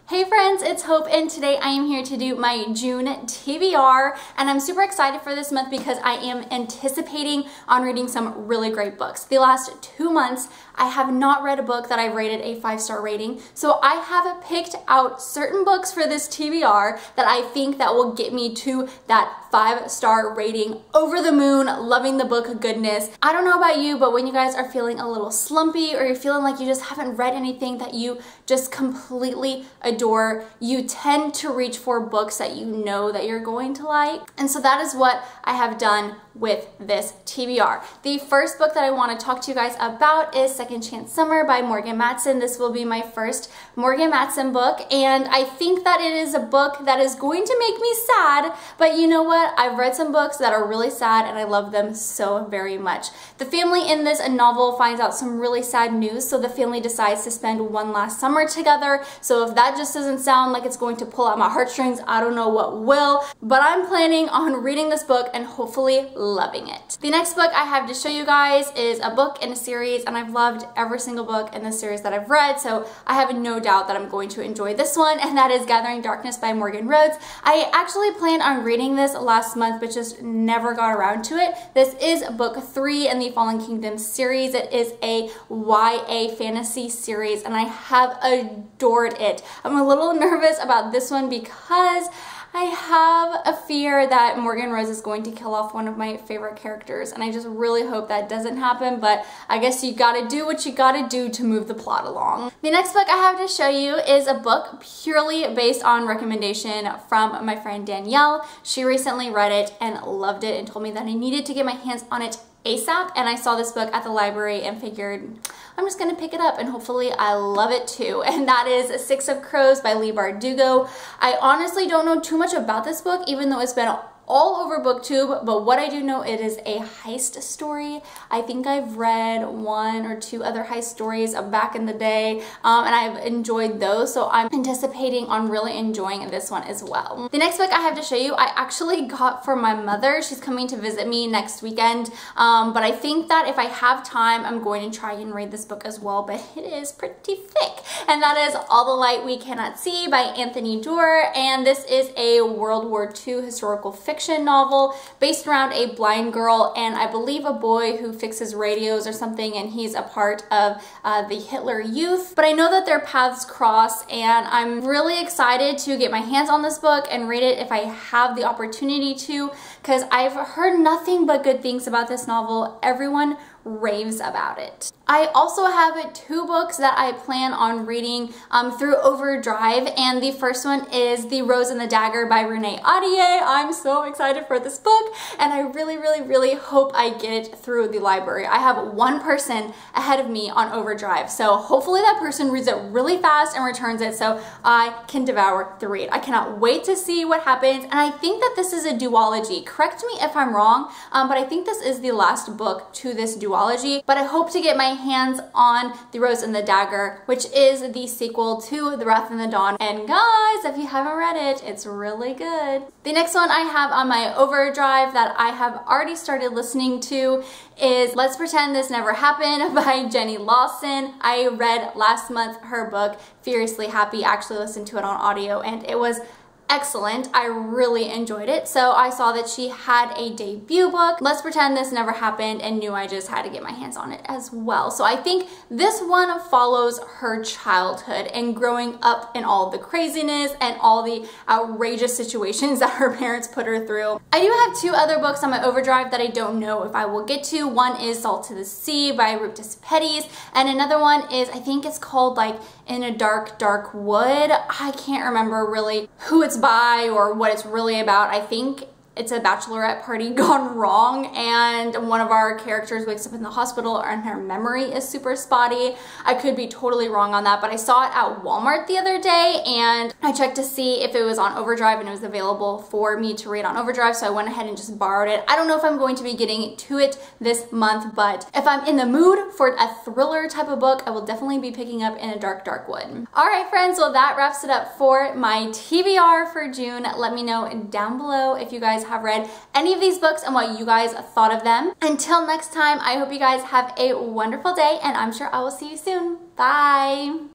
Hey friends, it's Hope and today I am here to do my June TBR and I'm super excited for this month because I am anticipating on reading some really great books. The last 2 months I have not read a book that I rated a 5-star rating, so I have picked out certain books for this TBR that I think that will get me to that 5-star rating. Over the moon, loving the book goodness. I don't know about you, but when you guys are feeling a little slumpy or you're feeling like you just haven't read anything that you just completely adore, you tend to reach for books that you know that you're going to like. And so that is what I have done with this TBR. The first book that I want to talk to you guys about is Second Chance Summer by Morgan Matson. This will be my first Morgan Matson book, and I think that it is a book that is going to make me sad, but you know what? I've read some books that are really sad and I love them so very much. The family in this novel finds out some really sad news, so the family decides to spend one last summer together. So if that just doesn't sound like it's going to pull out my heartstrings, I don't know what will, but I'm planning on reading this book and hopefully loving it. The next book I have to show you guys is a book in a series, and I've loved every single book in this series that I've read, so I have no doubt that I'm going to enjoy this one, and that is Gathering Darkness by Morgan Rhodes. I actually planned on reading this last month, but just never got around to it. This is book 3 in the Fallen Kingdom series. It is a YA fantasy series, and I have adored it. I'm a little nervous about this one because I have a fear that Morgan Rhodes is going to kill off one of my favorite characters, and I just really hope that doesn't happen, but I guess you gotta do what you gotta do to move the plot along. The next book I have to show you is a book purely based on recommendation from my friend Danielle. She recently read it and loved it and told me that I needed to get my hands on it ASAP, and I saw this book at the library and figured I'm just gonna pick it up and hopefully I love it too, and that is Six of Crows by Leigh Bardugo. I honestly don't know too much about this book, even though it's been all over BookTube, but what I do know, it is a heist story. I think I've read 1 or 2 other heist stories back in the day, and I've enjoyed those, so I'm anticipating on really enjoying this one as well. The next book I have to show you, I actually got for my mother. She's coming to visit me next weekend, but I think that if I have time, I'm going to try and read this book as well, but it is pretty thick, and that is All the Light We Cannot See by Anthony Doerr, and this is a World War II historical fiction novel based around a blind girl and I believe a boy who fixes radios or something, and he's a part of the Hitler Youth. But I know that their paths cross, and I'm really excited to get my hands on this book and read it if I have the opportunity to, because I've heard nothing but good things about this novel. Everyone raves about it. I also have 2 books that I plan on reading through Overdrive, and the first one is The Rose and the Dagger by Renee Ahdieh. I'm so excited for this book, and I really hope I get it through the library. I have one person ahead of me on Overdrive, so hopefully that person reads it really fast and returns it so I can devour the read. I cannot wait to see what happens, and I think that this is a duology. Correct me if I'm wrong, but I think this is the last book to this duology, but I hope to get my hands on The Rose and the Dagger, which is the sequel to The Wrath and the Dawn. And guys, if you haven't read it, it's really good. The next one I have on my Overdrive that I have already started listening to is Let's Pretend This Never Happened by Jenny Lawson. I read last month her book, Furiously Happy. I actually listened to it on audio and it was excellent. I really enjoyed it. So I saw that she had a debut book, Let's Pretend This Never Happened, and knew I just had to get my hands on it as well. So I think this one follows her childhood and growing up in all the craziness and all the outrageous situations that her parents put her through. I do have 2 other books on my Overdrive that I don't know if I will get to. One is Salt to the Sea by Ruptis Pettis, and another one is, I think it's called like In a Dark, Dark Wood. I can't remember really who it's by or what it's really about. I think it's a bachelorette party gone wrong, and one of our characters wakes up in the hospital and her memory is super spotty. I could be totally wrong on that, but I saw it at Walmart the other day and I checked to see if it was on Overdrive and it was available for me to read on Overdrive, so I went ahead and just borrowed it. I don't know if I'm going to be getting to it this month, but if I'm in the mood for a thriller type of book, I will definitely be picking up In a Dark, Dark Wood. Alright friends, well that wraps it up for my TBR for June. Let me know down below if you guys have read any of these books and what you guys thought of them. Until next time, I hope you guys have a wonderful day, and I'm sure I will see you soon. Bye!